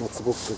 松ぼっくり。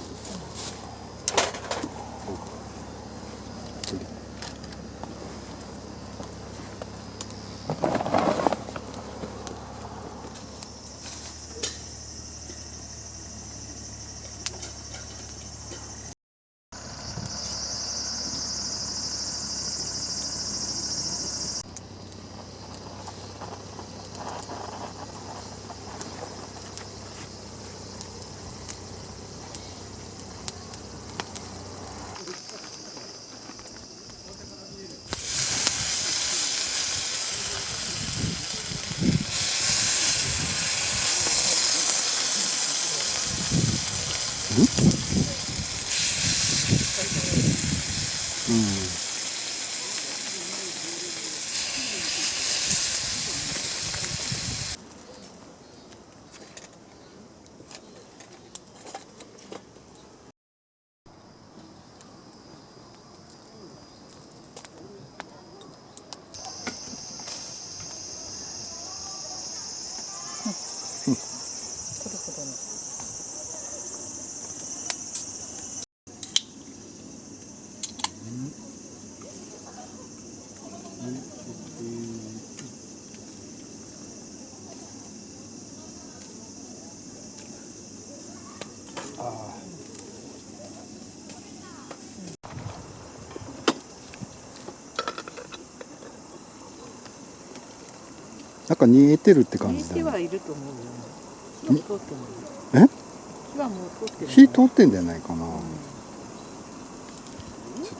なんか煮えてるって感じだね。煮えてはいると思うよ。火は通ってない。火はもう通ってる。火通ってんじゃないかな。ちょっ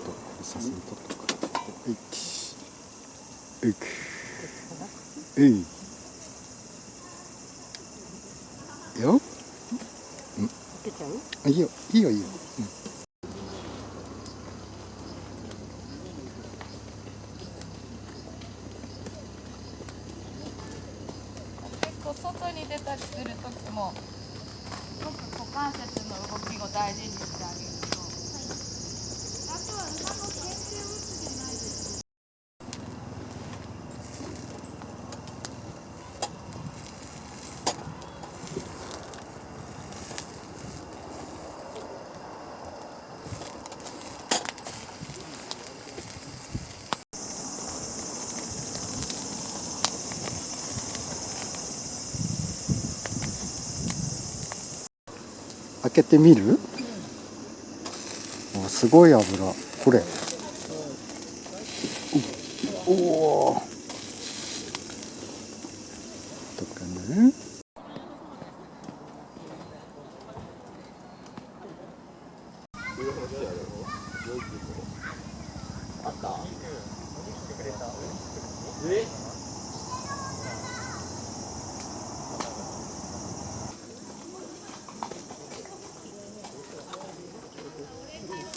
と写真撮っとく。よ。開けちゃう？いいよ、いいよ、いいよ。結構外に出たりする時もすごく股関節の動きを大事にしてあげると、あとは馬の牽制を打つじゃないです。開けてみる？すごい油。これ。おお。とかね。あった？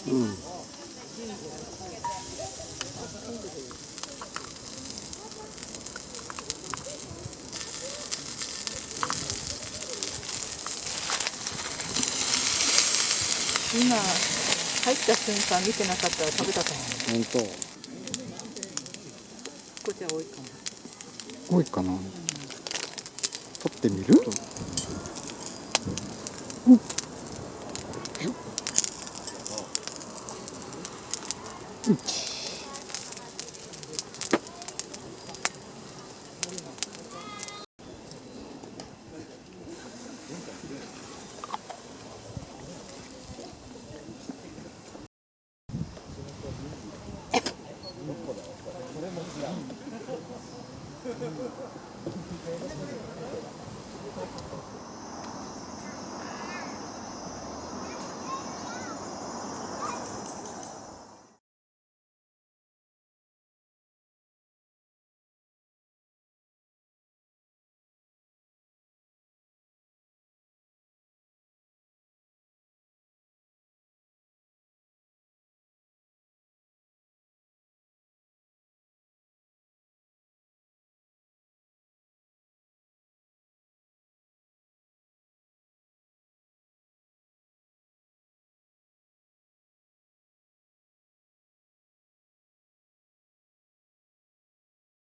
うん。今入った瞬間見てなかったら食べたと思う。本当。こっちは多いかも。多いかな。取ってみる？